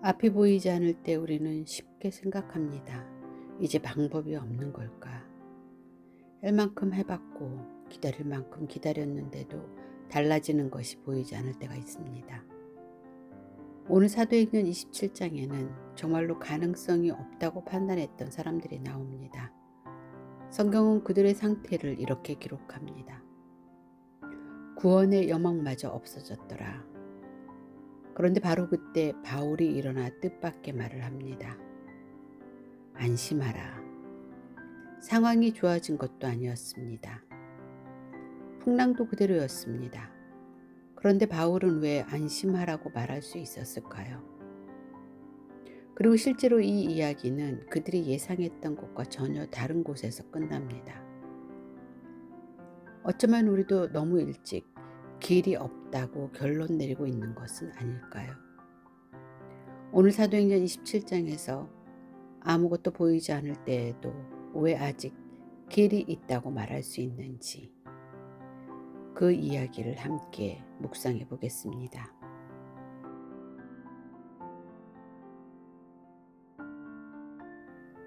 앞이 보이지 않을 때 우리는 쉽게 생각합니다. 이제 방법이 없는 걸까? 할 만큼 해봤고 기다릴 만큼 기다렸는데도 달라지는 것이 보이지 않을 때가 있습니다. 오늘 사도행전 27장에는 정말로 가능성이 없다고 판단했던 사람들이 나옵니다. 성경은 그들의 상태를 이렇게 기록합니다. 구원의 여망마저 없어졌더라. 그런데 바로 그때 바울이 일어나 뜻밖의 말을 합니다. 안심하라. 상황이 좋아진 것도 아니었습니다. 풍랑도 그대로였습니다. 그런데 바울은 왜 안심하라고 말할 수 있었을까요? 그리고 실제로 이 이야기는 그들이 예상했던 것과 전혀 다른 곳에서 끝납니다. 어쩌면 우리도 너무 일찍 길이 없다고 결론 내리고 있는 것은 아닐까요? 오늘 사도행전 27장에서 아무것도 보이지 않을 때에도 왜 아직 길이 있다고 말할 수 있는지 그 이야기를 함께 묵상해 보겠습니다.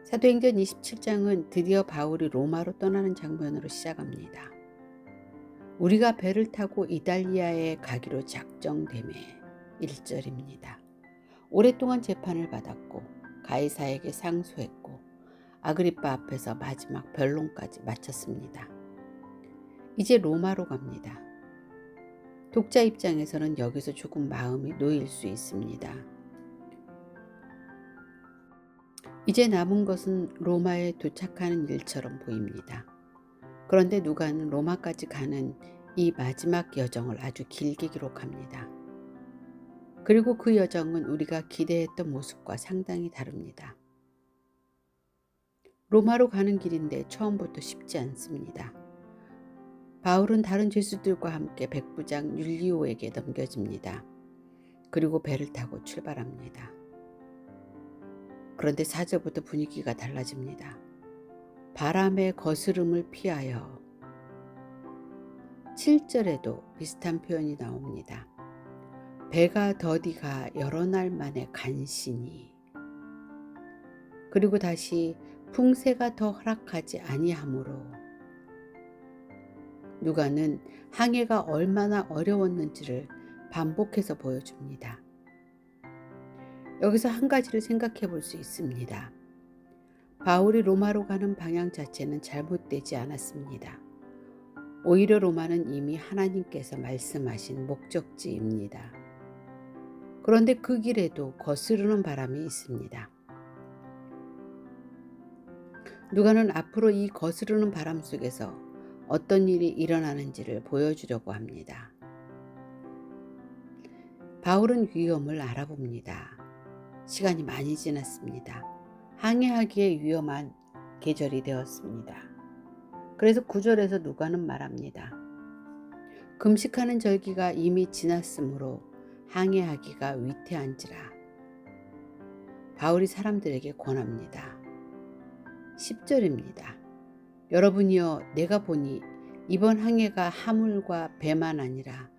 사도행전 27장은 드디어 바울이 로마로 떠나는 장면으로 시작합니다. 우리가 배를 타고 이달리아에 가기로 작정되매 1절입니다. 오랫동안 재판을 받았고 가이사에게 상소했고 아그리빠 앞에서 마지막 변론까지 마쳤습니다. 이제 로마로 갑니다. 독자 입장에서는 여기서 조금 마음이 놓일 수 있습니다. 이제 남은 것은 로마에 도착하는 일처럼 보입니다. 그런데 누가는 로마까지 가는 이 마지막 여정을 아주 길게 기록합니다. 그리고 그 여정은 우리가 기대했던 모습과 상당히 다릅니다. 로마로 가는 길인데 처음부터 쉽지 않습니다. 바울은 다른 죄수들과 함께 백부장 율리오에게 넘겨집니다. 그리고 배를 타고 출발합니다. 그런데 4절부터 분위기가 달라집니다. 바람의 거스름을 피하여 7절에도 비슷한 표현이 나옵니다. 배가 더디가 여러 날 만에 간신히 그리고 다시 풍세가 더 허락하지 아니하므로 누가는 항해가 얼마나 어려웠는지를 반복해서 보여줍니다. 여기서 한 가지를 생각해 볼 수 있습니다. 바울이 로마로 가는 방향 자체는 잘못되지 않았습니다. 오히려 로마는 이미 하나님께서 말씀하신 목적지입니다. 그런데 그 길에도 거스르는 바람이 있습니다. 누가는 앞으로 이 거스르는 바람 속에서 어떤 일이 일어나는지를 보여주려고 합니다. 바울은 위험을 알아봅니다. 시간이 많이 지났습니다. 항해하기에 위험한 계절이 되었습니다. 그래서 9절에서 누가는 말합니다. 금식하는 절기가 이미 지났으므로 항해하기가 위태한지라. 바울이 사람들에게 권합니다. 10절입니다. 여러분이여 내가 보니 이번 항해가 하물과 배만 아니라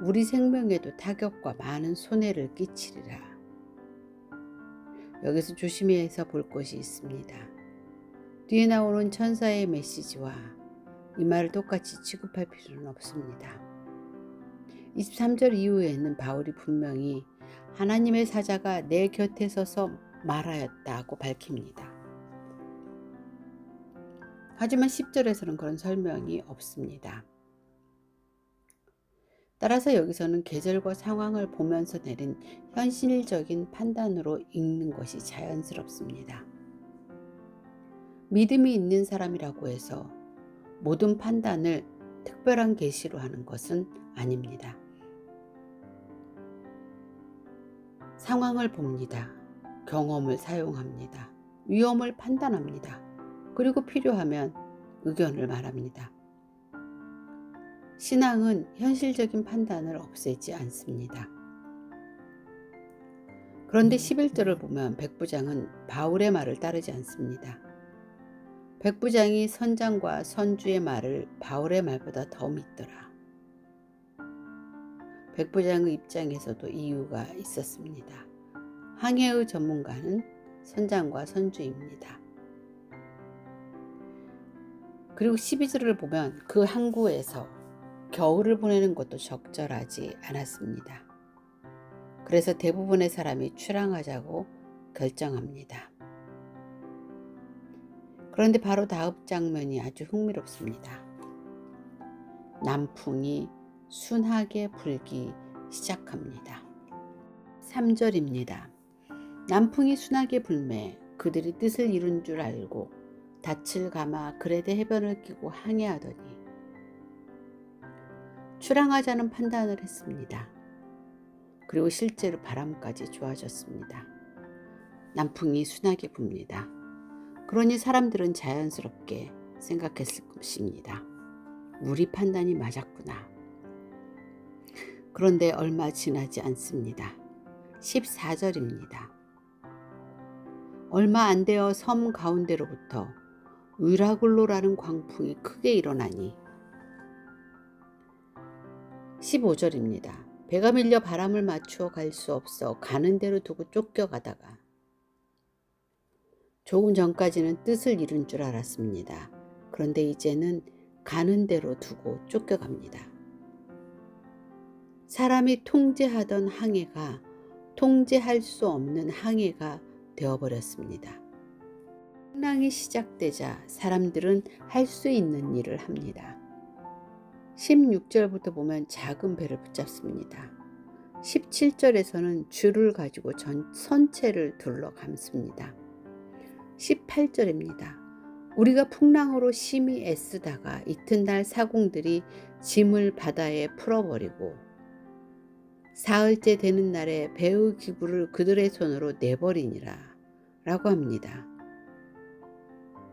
우리 생명에도 타격과 많은 손해를 끼치리라. 여기서 조심해서 볼 것이 있습니다. 뒤에 나오는 천사의 메시지와 이 말을 똑같이 취급할 필요는 없습니다. 23절 이후에는 바울이 분명히 하나님의 사자가 내 곁에 서서 말하였다고 밝힙니다. 하지만 10절에서는 그런 설명이 없습니다. 따라서 여기서는 계절과 상황을 보면서 내린 현실적인 판단으로 읽는 것이 자연스럽습니다. 믿음이 있는 사람이라고 해서 모든 판단을 특별한 계시로 하는 것은 아닙니다. 상황을 봅니다. 경험을 사용합니다. 위험을 판단합니다. 그리고 필요하면 의견을 말합니다. 신앙은 현실적인 판단을 없애지 않습니다. 그런데 11절을 보면 백부장은 바울의 말을 따르지 않습니다. 백부장이 선장과 선주의 말을 바울의 말보다 더 믿더라. 백부장의 입장에서도 이유가 있었습니다. 항해의 전문가는 선장과 선주입니다. 그리고 12절을 보면 그 항구에서 겨울을 보내는 것도 적절하지 않았습니다. 그래서 대부분의 사람이 출항하자고 결정합니다. 그런데 바로 다음 장면이 아주 흥미롭습니다. 남풍이 순하게 불기 시작합니다. 3절입니다. 남풍이 순하게 불매 그들이 뜻을 이룬 줄 알고 닻을 감아 그레데 해변을 끼고 항해하더니 출항하자는 판단을 했습니다. 그리고 실제로 바람까지 좋아졌습니다. 남풍이 순하게 붑니다. 그러니 사람들은 자연스럽게 생각했을 것입니다. 우리 판단이 맞았구나. 그런데 얼마 지나지 않습니다. 14절입니다. 얼마 안 되어 섬 가운데로부터 위라굴로라는 광풍이 크게 일어나니 15절입니다. 배가 밀려 바람을 맞추어 갈 수 없어 가는 대로 두고 쫓겨가다가 조금 전까지는 뜻을 이룬 줄 알았습니다. 그런데 이제는 가는 대로 두고 쫓겨갑니다. 사람이 통제하던 항해가 통제할 수 없는 항해가 되어버렸습니다. 풍랑이 시작되자 사람들은 할 수 있는 일을 합니다. 16절부터 보면 작은 배를 붙잡습니다. 17절에서는 줄을 가지고 선체를 둘러 감습니다. 18절입니다. 우리가 풍랑으로 심히 애쓰다가 이튿날 사공들이 짐을 바다에 풀어버리고 사흘째 되는 날에 배의 기구를 그들의 손으로 내버리니라 라고 합니다.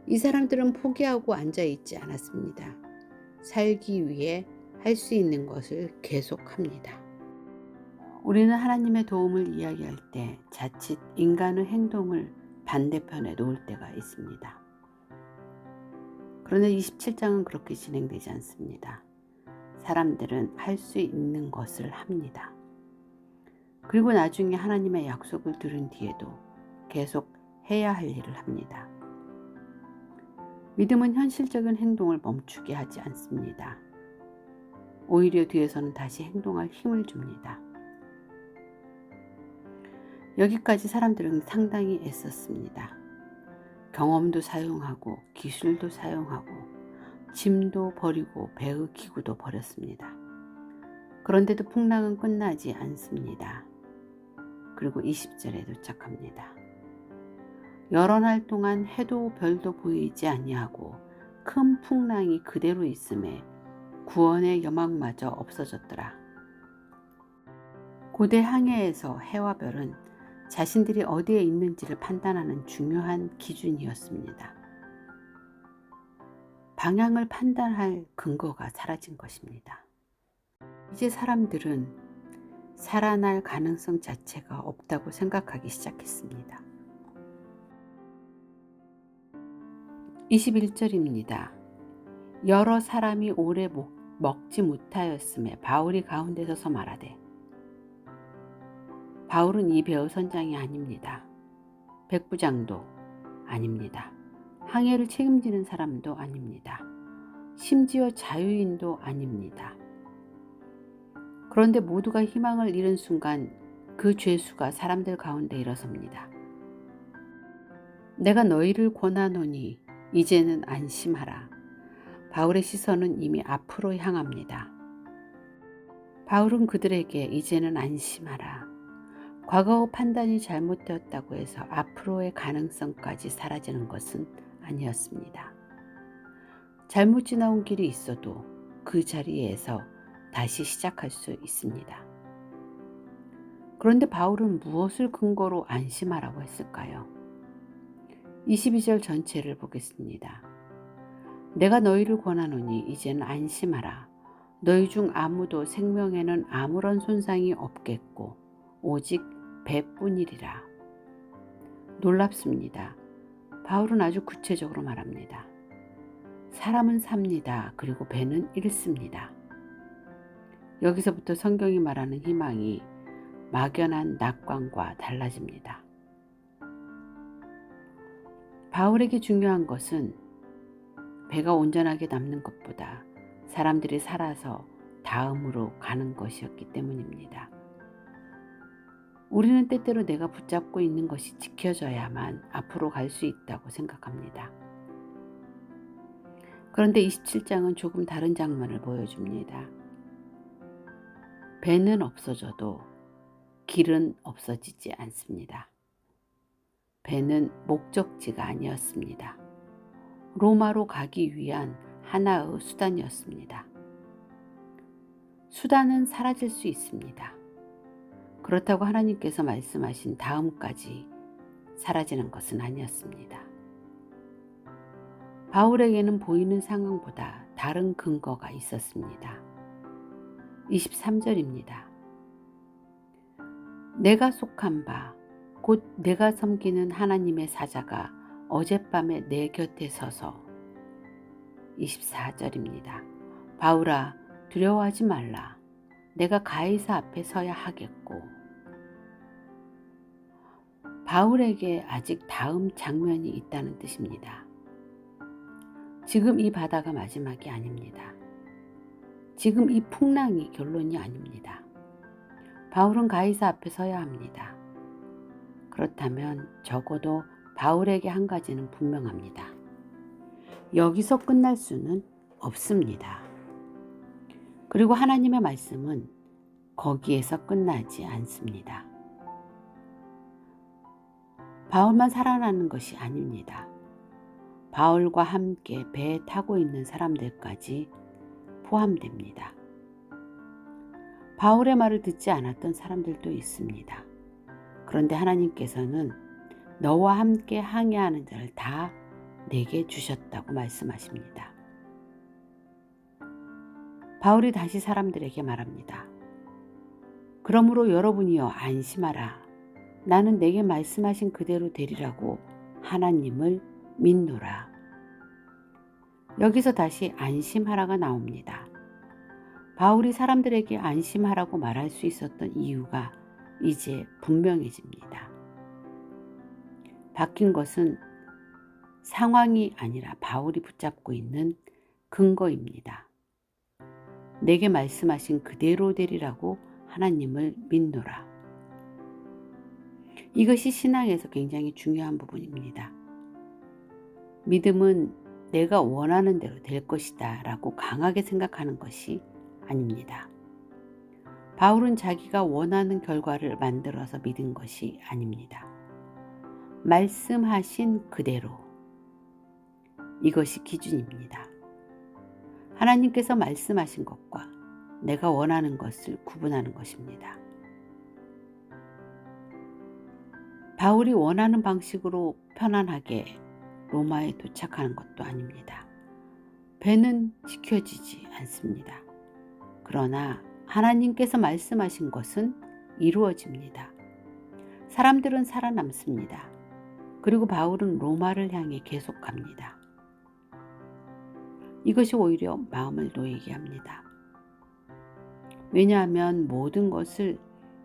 이 사람들은 포기하고 앉아있지 않았습니다. 살기 위해 할 수 있는 것을 계속합니다. 우리는 하나님의 도움을 이야기할 때 자칫 인간의 행동을 반대편에 놓을 때가 있습니다. 그러나 27장은 그렇게 진행되지 않습니다. 사람들은 할 수 있는 것을 합니다. 그리고 나중에 하나님의 약속을 들은 뒤에도 계속 해야 할 일을 합니다. 믿음은 현실적인 행동을 멈추게 하지 않습니다. 오히려 뒤에서는 다시 행동할 힘을 줍니다. 여기까지 사람들은 상당히 애썼습니다. 경험도 사용하고 기술도 사용하고 짐도 버리고 배의 기구도 버렸습니다. 그런데도 풍랑은 끝나지 않습니다. 그리고 20절에 도착합니다. 여러 날 동안 해도 별도 보이지 아니하고 큰 풍랑이 그대로 있음에 구원의 여망마저 없어졌더라. 고대 항해에서 해와 별은 자신들이 어디에 있는지를 판단하는 중요한 기준이었습니다. 방향을 판단할 근거가 사라진 것입니다. 이제 사람들은 살아날 가능성 자체가 없다고 생각하기 시작했습니다. 21절입니다. 여러 사람이 오래 먹지 못하였음에 바울이 가운데 서서 말하되 바울은 이 배의 선장이 아닙니다. 백부장도 아닙니다. 항해를 책임지는 사람도 아닙니다. 심지어 자유인도 아닙니다. 그런데 모두가 희망을 잃은 순간 그 죄수가 사람들 가운데 일어섭니다. 내가 너희를 권하노니 이제는 안심하라. 바울의 시선은 이미 앞으로 향합니다. 바울은 그들에게 이제는 안심하라. 과거의 판단이 잘못되었다고 해서 앞으로의 가능성까지 사라지는 것은 아니었습니다. 잘못 지나온 길이 있어도 그 자리에서 다시 시작할 수 있습니다. 그런데 바울은 무엇을 근거로 안심하라고 했을까요? 22절 전체를 보겠습니다. 내가 너희를 권하노니 이제는 안심하라. 너희 중 아무도 생명에는 아무런 손상이 없겠고 오직 배뿐이리라. 놀랍습니다. 바울은 아주 구체적으로 말합니다. 사람은 삽니다. 그리고 배는 잃습니다. 여기서부터 성경이 말하는 희망이 막연한 낙관과 달라집니다. 바울에게 중요한 것은 배가 온전하게 남는 것보다 사람들이 살아서 다음으로 가는 것이었기 때문입니다. 우리는 때때로 내가 붙잡고 있는 것이 지켜져야만 앞으로 갈 수 있다고 생각합니다. 그런데 27장은 조금 다른 장면을 보여줍니다. 배는 없어져도 길은 없어지지 않습니다. 배는 목적지가 아니었습니다. 로마로 가기 위한 하나의 수단이었습니다. 수단은 사라질 수 있습니다. 그렇다고 하나님께서 말씀하신 다음까지 사라지는 것은 아니었습니다. 바울에게는 보이는 상황보다 다른 근거가 있었습니다. 23절입니다. 내가 속한 바, 곧 내가 섬기는 하나님의 사자가 어젯밤에 내 곁에 서서 24절입니다. 바울아, 두려워하지 말라. 내가 가이사 앞에 서야 하겠고. 바울에게 아직 다음 장면이 있다는 뜻입니다. 지금 이 바다가 마지막이 아닙니다. 지금 이 풍랑이 결론이 아닙니다. 바울은 가이사 앞에 서야 합니다. 그렇다면 적어도 바울에게 한 가지는 분명합니다. 여기서 끝날 수는 없습니다. 그리고 하나님의 말씀은 거기에서 끝나지 않습니다. 바울만 살아나는 것이 아닙니다. 바울과 함께 배에 타고 있는 사람들까지 포함됩니다. 바울의 말을 듣지 않았던 사람들도 있습니다. 그런데 하나님께서는 너와 함께 항해하는 자를 다 내게 주셨다고 말씀하십니다. 바울이 다시 사람들에게 말합니다. 그러므로 여러분이여 안심하라. 나는 내게 말씀하신 그대로 되리라고 하나님을 믿노라. 여기서 다시 안심하라가 나옵니다. 바울이 사람들에게 안심하라고 말할 수 있었던 이유가 이제 분명해집니다. 바뀐 것은 상황이 아니라 바울이 붙잡고 있는 근거입니다. 내게 말씀하신 그대로 되리라고 하나님을 믿노라. 이것이 신앙에서 굉장히 중요한 부분입니다. 믿음은 내가 원하는 대로 될 것이다 라고 강하게 생각하는 것이 아닙니다. 바울은 자기가 원하는 결과를 만들어서 믿은 것이 아닙니다. 말씀하신 그대로, 이것이 기준입니다. 하나님께서 말씀하신 것과 내가 원하는 것을 구분하는 것입니다. 바울이 원하는 방식으로 편안하게 로마에 도착하는 것도 아닙니다. 배는 지켜지지 않습니다. 그러나 하나님께서 말씀하신 것은 이루어집니다. 사람들은 살아남습니다. 그리고 바울은 로마를 향해 계속합니다. 이것이 오히려 마음을 놓이게 합니다. 왜냐하면 모든 것을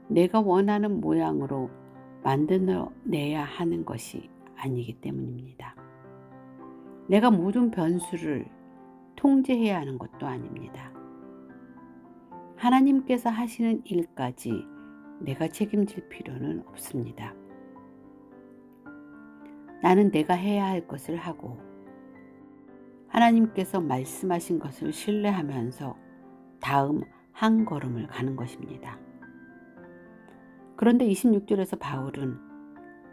내가 원하는 모양으로 만들어내야 하는 것이 아니기 때문입니다. 내가 모든 변수를 통제해야 하는 것도 아닙니다. 하나님께서 하시는 일까지 내가 책임질 필요는 없습니다. 나는 내가 해야 할 것을 하고 하나님께서 말씀하신 것을 신뢰하면서 다음 한 걸음을 가는 것입니다. 그런데 26절에서 바울은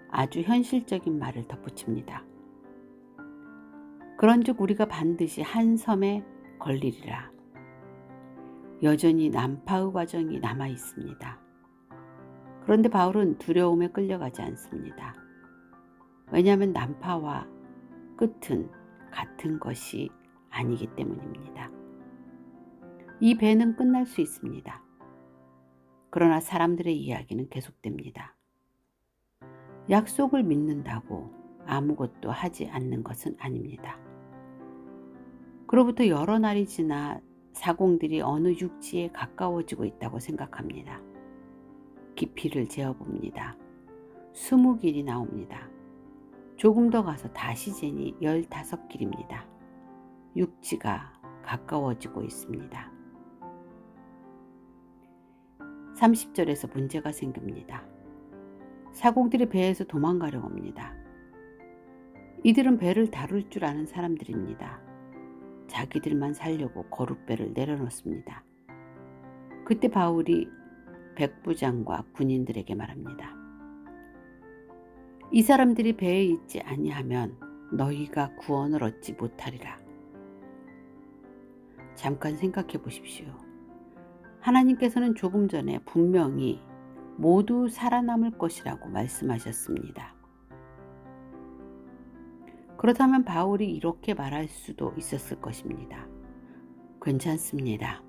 아주 현실적인 말을 덧붙입니다. 그런즉 우리가 반드시 한 섬에 걸리리라. 여전히 난파의 과정이 남아 있습니다. 그런데 바울은 두려움에 끌려가지 않습니다. 왜냐하면 난파와 끝은 같은 것이 아니기 때문입니다. 이 배는 끝날 수 있습니다. 그러나 사람들의 이야기는 계속됩니다. 약속을 믿는다고 아무것도 하지 않는 것은 아닙니다. 그로부터 여러 날이 지나 사공들이 어느 육지에 가까워지고 있다고 생각합니다. 깊이를 재어봅니다. 20길이 나옵니다. 조금 더 가서 다시 재니 15길입니다. 육지가 가까워지고 있습니다. 30절에서 문제가 생깁니다. 사공들이 배에서 도망가려고 합니다. 이들은 배를 다룰 줄 아는 사람들입니다. 자기들만 살려고 거룻배를 내려놓습니다. 그때 바울이 백부장과 군인들에게 말합니다. 이 사람들이 배에 있지 아니하면 너희가 구원을 얻지 못하리라. 잠깐 생각해 보십시오. 하나님께서는 조금 전에 분명히 모두 살아남을 것이라고 말씀하셨습니다. 그렇다면 바울이 이렇게 말할 수도 있었을 것입니다. 괜찮습니다.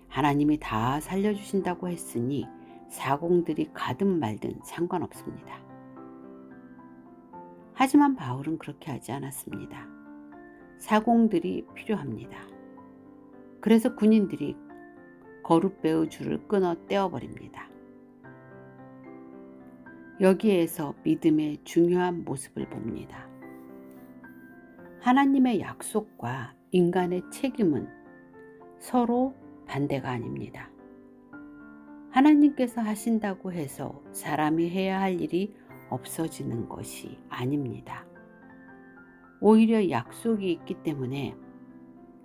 하나님이 다 살려주신다고 했으니 사공들이 가든 말든 상관없습니다. 하지만 바울은 그렇게 하지 않았습니다. 사공들이 필요합니다. 그래서 군인들이 거룻배의 줄을 끊어 떼어버립니다. 여기에서 믿음의 중요한 모습을 봅니다. 하나님의 약속과 인간의 책임은 서로 반대가 아닙니다. 하나님께서 하신다고 해서 사람이 해야 할 일이 없어지는 것이 아닙니다. 오히려 약속이 있기 때문에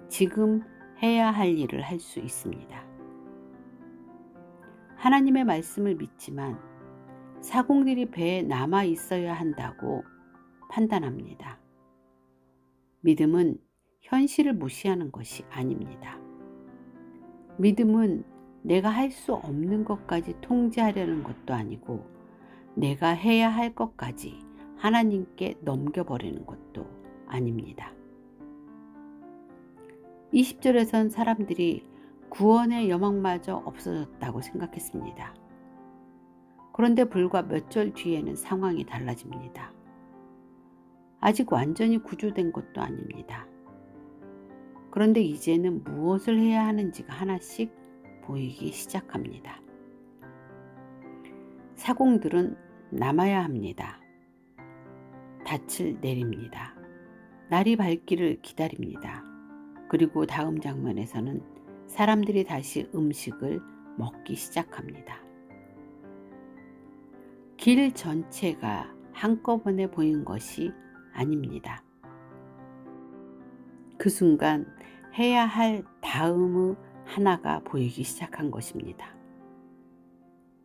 지금 해야 할 일을 할 수 있습니다. 하나님의 말씀을 믿지만 사공들이 배에 남아 있어야 한다고 판단합니다. 믿음은 현실을 무시하는 것이 아닙니다. 믿음은 내가 할 수 없는 것까지 통제하려는 것도 아니고 내가 해야 할 것까지 하나님께 넘겨버리는 것도 아닙니다. 20절에선 사람들이 구원의 여망마저 없어졌다고 생각했습니다. 그런데 불과 몇 절 뒤에는 상황이 달라집니다. 아직 완전히 구조된 것도 아닙니다. 그런데 이제는 무엇을 해야 하는지가 하나씩 보이기 시작합니다. 사공들은 남아야 합니다. 닻을 내립니다. 날이 밝기를 기다립니다. 그리고 다음 장면에서는 사람들이 다시 음식을 먹기 시작합니다. 길 전체가 한꺼번에 보인 것이 아닙니다. 그 순간 해야 할 다음의 하나가 보이기 시작한 것입니다.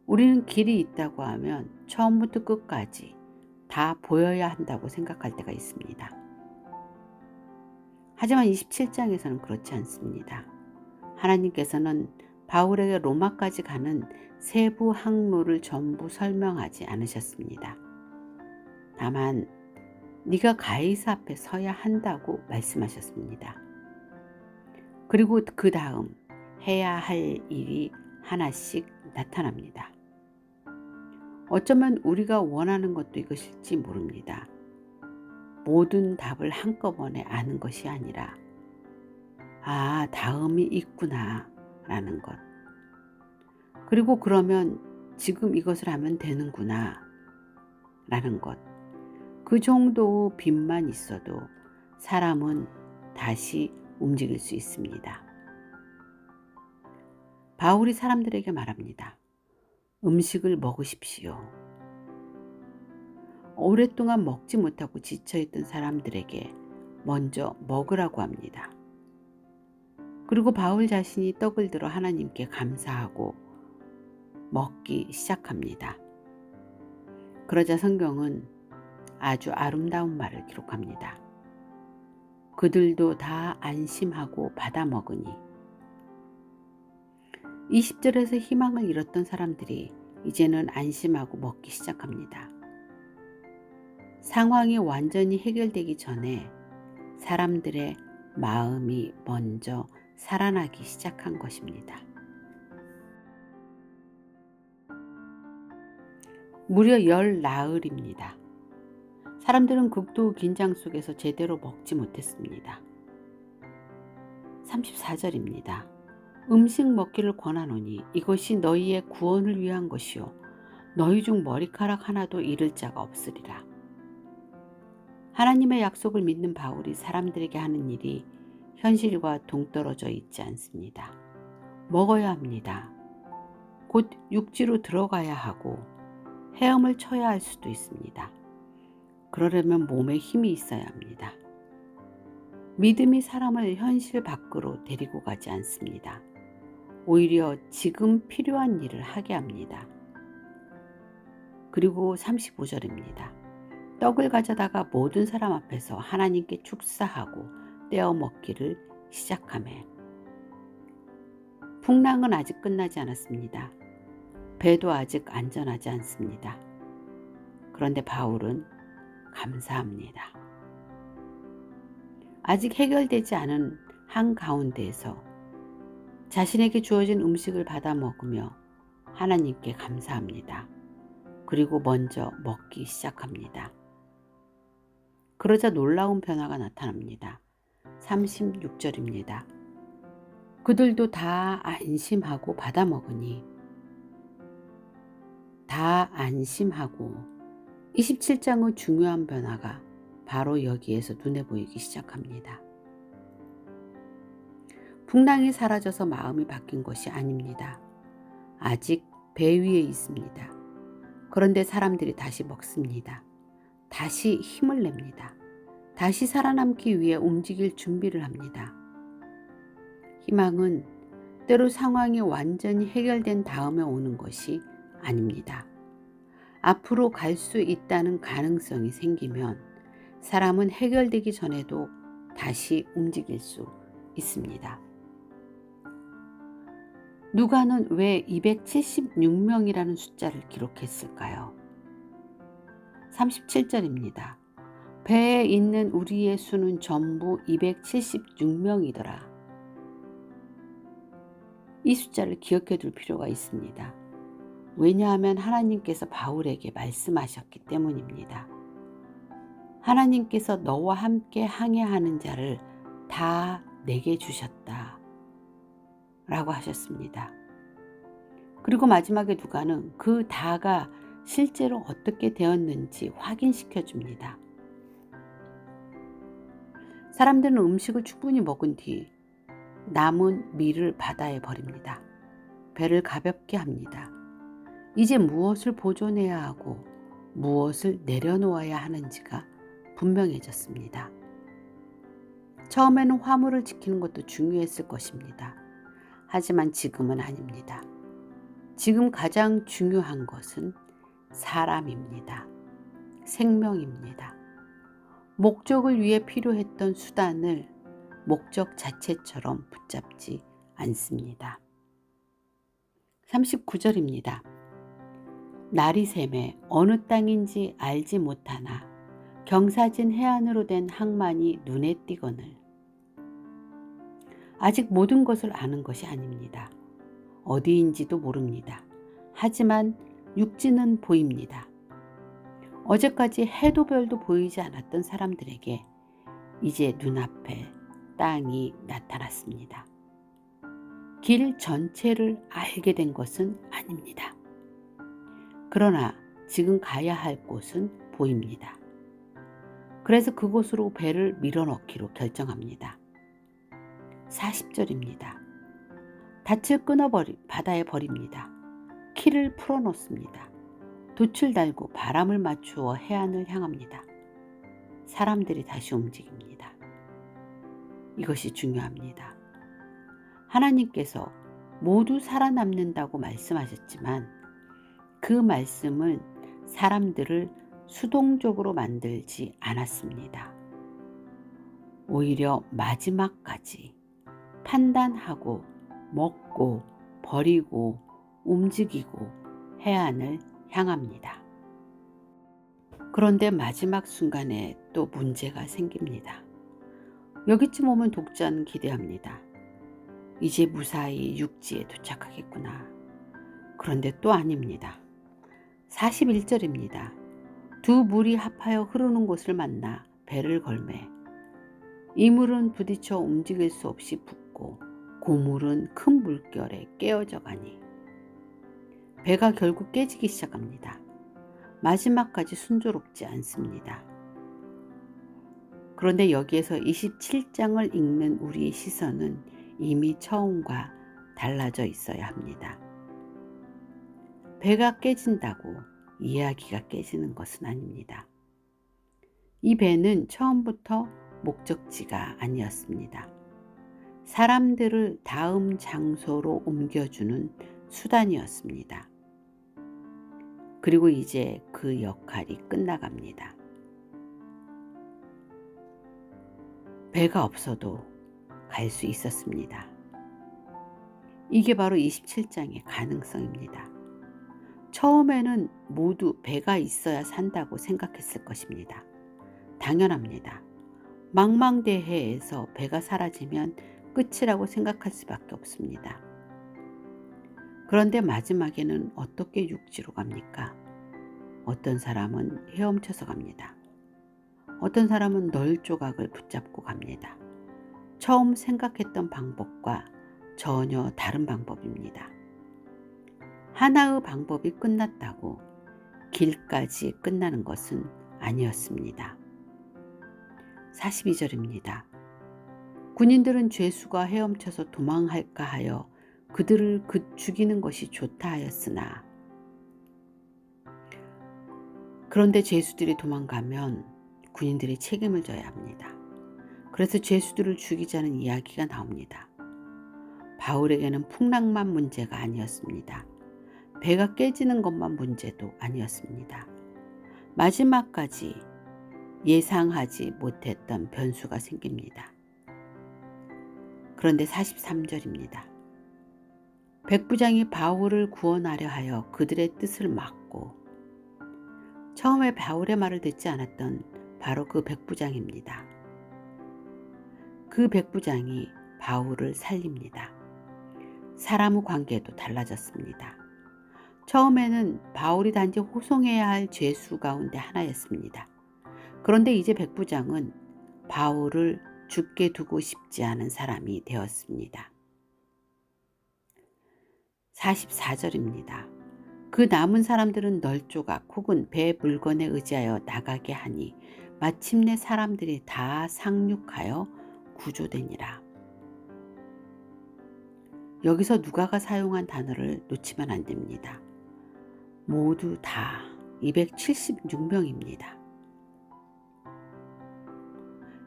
우리는 길이 있다고 하면 처음부터 끝까지 다 보여야 한다고 생각할 때가 있습니다. 하지만 27장에서는 그렇지 않습니다. 하나님께서는 바울에게 로마까지 가는 세부 항로를 전부 설명하지 않으셨습니다. 다만 네가 가이사 앞에 서야 한다고 말씀하셨습니다. 그리고 그 다음 해야 할 일이 하나씩 나타납니다. 어쩌면 우리가 원하는 것도 이것일지 모릅니다. 모든 답을 한꺼번에 아는 것이 아니라 다음이 있구나 라는 것. 그리고 그러면 지금 이것을 하면 되는구나 라는 것. 그 정도 빚만 있어도 사람은 다시 움직일 수 있습니다. 바울이 사람들에게 말합니다. 음식을 먹으십시오. 오랫동안 먹지 못하고 지쳐있던 사람들에게 먼저 먹으라고 합니다. 그리고 바울 자신이 떡을 들어 하나님께 감사하고 먹기 시작합니다. 그러자 성경은 아주 아름다운 말을 기록합니다. 그들도 다 안심하고 받아 먹으니. 20절에서 희망을 잃었던 사람들이 이제는 안심하고 먹기 시작합니다. 상황이 완전히 해결되기 전에 사람들의 마음이 먼저 살아나기 시작한 것입니다. 무려 10나흘입니다. 사람들은 극도 긴장 속에서 제대로 먹지 못했습니다. 34절입니다. 음식 먹기를 권하노니 이것이 너희의 구원을 위한 것이요 너희 중 머리카락 하나도 잃을 자가 없으리라. 하나님의 약속을 믿는 바울이 사람들에게 하는 일이 현실과 동떨어져 있지 않습니다. 먹어야 합니다. 곧 육지로 들어가야 하고 헤엄을 쳐야 할 수도 있습니다. 그러려면 몸에 힘이 있어야 합니다. 믿음이 사람을 현실 밖으로 데리고 가지 않습니다. 오히려 지금 필요한 일을 하게 합니다. 그리고 35절입니다. 떡을 가져다가 모든 사람 앞에서 하나님께 축사하고 떼어 먹기를 시작하매. 풍랑은 아직 끝나지 않았습니다. 배도 아직 안전하지 않습니다. 그런데 바울은 감사합니다. 아직 해결되지 않은 한가운데에서 자신에게 주어진 음식을 받아 먹으며 하나님께 감사합니다. 그리고 먼저 먹기 시작합니다. 그러자 놀라운 변화가 나타납니다. 36절입니다. 그들도 다 안심하고 받아 먹으니. 다 안심하고 27장의 중요한 변화가 바로 여기에서 눈에 보이기 시작합니다. 풍랑이 사라져서 마음이 바뀐 것이 아닙니다. 아직 배 위에 있습니다. 그런데 사람들이 다시 먹습니다. 다시 힘을 냅니다. 다시 살아남기 위해 움직일 준비를 합니다. 희망은 때로 상황이 완전히 해결된 다음에 오는 것이 아닙니다. 앞으로 갈 수 있다는 가능성이 생기면 사람은 해결되기 전에도 다시 움직일 수 있습니다. 누가는 왜 276명이라는 숫자를 기록했을까요? 37절입니다. 배에 있는 우리의 수는 전부 276명이더라. 이 숫자를 기억해 둘 필요가 있습니다. 왜냐하면 하나님께서 바울에게 말씀하셨기 때문입니다. 하나님께서 너와 함께 항해하는 자를 다 내게 주셨다 라고 하셨습니다. 그리고 마지막에 누가는 그 다가 실제로 어떻게 되었는지 확인시켜 줍니다. 사람들은 음식을 충분히 먹은 뒤 남은 밀을 바다에 버립니다. 배를 가볍게 합니다. 이제 무엇을 보존해야 하고 무엇을 내려놓아야 하는지가 분명해졌습니다. 처음에는 화물을 지키는 것도 중요했을 것입니다. 하지만 지금은 아닙니다. 지금 가장 중요한 것은 사람입니다. 생명입니다. 목적을 위해 필요했던 수단을 목적 자체처럼 붙잡지 않습니다. 39절입니다. 날이 새매 어느 땅인지 알지 못하나 경사진 해안으로 된 항만이 눈에 띄거늘. 아직 모든 것을 아는 것이 아닙니다. 어디인지도 모릅니다. 하지만 육지는 보입니다. 어제까지 해도 별도 보이지 않았던 사람들에게 이제 눈앞에 땅이 나타났습니다. 길 전체를 알게 된 것은 아닙니다. 그러나 지금 가야 할 곳은 보입니다. 그래서 그곳으로 배를 밀어넣기로 결정합니다. 40절입니다. 닻을 끊어 바다에 버립니다. 키를 풀어놓습니다. 돛을 달고 바람을 맞추어 해안을 향합니다. 사람들이 다시 움직입니다. 이것이 중요합니다. 하나님께서 모두 살아남는다고 말씀하셨지만 그 말씀은 사람들을 수동적으로 만들지 않았습니다. 오히려 마지막까지 판단하고 먹고 버리고 움직이고 해안을 향합니다. 그런데 마지막 순간에 또 문제가 생깁니다. 여기쯤 오면 독자는 기대합니다. 이제 무사히 육지에 도착하겠구나. 그런데 또 아닙니다. 41절입니다. 두 물이 합하여 흐르는 곳을 만나 배를 걸매 이 물은 부딪혀 움직일 수 없이 붓고 고물은 큰 물결에 깨어져 가니. 배가 결국 깨지기 시작합니다. 마지막까지 순조롭지 않습니다. 그런데 여기에서 27장을 읽는 우리의 시선은 이미 처음과 달라져 있어야 합니다. 배가 깨진다고 이야기가 깨지는 것은 아닙니다. 이 배는 처음부터 목적지가 아니었습니다. 사람들을 다음 장소로 옮겨주는 수단이었습니다. 그리고 이제 그 역할이 끝나갑니다. 배가 없어도 갈 수 있었습니다. 이게 바로 27장의 가능성입니다. 처음에는 모두 배가 있어야 산다고 생각했을 것입니다. 당연합니다. 망망대해에서 배가 사라지면 끝이라고 생각할 수밖에 없습니다. 그런데 마지막에는 어떻게 육지로 갑니까? 어떤 사람은 헤엄쳐서 갑니다. 어떤 사람은 널조각을 붙잡고 갑니다. 처음 생각했던 방법과 전혀 다른 방법입니다. 하나의 방법이 끝났다고 길까지 끝나는 것은 아니었습니다. 42절입니다. 군인들은 죄수가 헤엄쳐서 도망할까 하여 그들을 죽이는 것이 좋다 하였으나, 그런데 죄수들이 도망가면 군인들이 책임을 져야 합니다. 그래서 죄수들을 죽이자는 이야기가 나옵니다. 바울에게는 풍랑만 문제가 아니었습니다. 배가 깨지는 것만 문제도 아니었습니다. 마지막까지 예상하지 못했던 변수가 생깁니다. 그런데 43절입니다. 백부장이 바울을 구원하려 하여 그들의 뜻을 막고, 처음에 바울의 말을 듣지 않았던 바로 그 백부장입니다. 그 백부장이 바울을 살립니다. 사람의 관계도 달라졌습니다. 처음에는 바울이 단지 호송해야 할 죄수 가운데 하나였습니다. 그런데 이제 백부장은 바울을 죽게 두고 싶지 않은 사람이 되었습니다. 44절입니다. 그 남은 사람들은 널조각 혹은 배 물건에 의지하여 나가게 하니 마침내 사람들이 다 상륙하여 구조되니라. 여기서 누가가 사용한 단어를 놓치면 안 됩니다. 모두 다 276명입니다.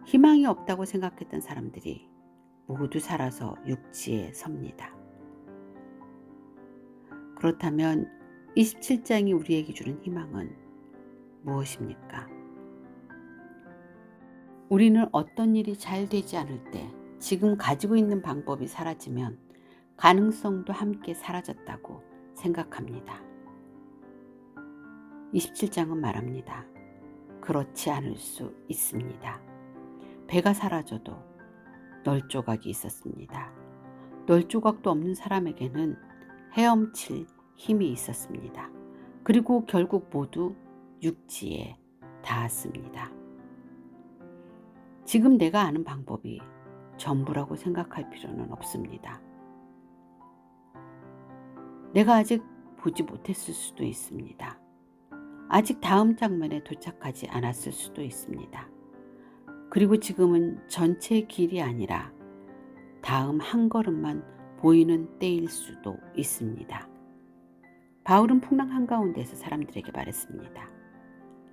희망이 없다고 생각했던 사람들이 모두 살아서 육지에 섭니다. 그렇다면 27장이 우리에게 주는 희망은 무엇입니까? 우리는 어떤 일이 잘 되지 않을 때 지금 가지고 있는 방법이 사라지면 가능성도 함께 사라졌다고 생각합니다. 27장은 말합니다. 그렇지 않을 수 있습니다. 배가 사라져도 널조각이 있었습니다. 널조각도 없는 사람에게는 헤엄칠 힘이 있었습니다. 그리고 결국 모두 육지에 닿았습니다. 지금 내가 아는 방법이 전부라고 생각할 필요는 없습니다. 내가 아직 보지 못했을 수도 있습니다. 아직 다음 장면에 도착하지 않았을 수도 있습니다. 그리고 지금은 전체 길이 아니라 다음 한 걸음만 보이는 때일 수도 있습니다. 바울은 풍랑 한가운데서 사람들에게 말했습니다.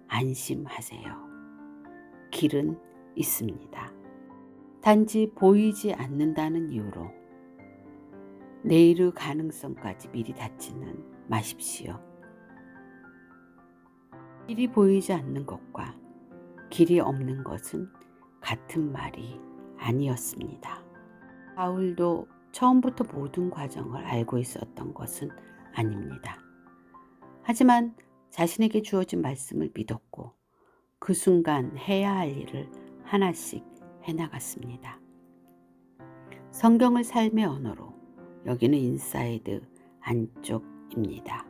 안심하세요. 길은 있습니다. 단지 보이지 않는다는 이유로 내일의 가능성까지 미리 닫지는 마십시오. 길이 보이지 않는 것과 길이 없는 것은 같은 말이 아니었습니다. 바울도 처음부터 모든 과정을 알고 있었던 것은 아닙니다. 하지만 자신에게 주어진 말씀을 믿었고 그 순간 해야 할 일을 하나씩 해나갔습니다. 성경을 삶의 언어로, 여기는 인사이드 안쪽입니다.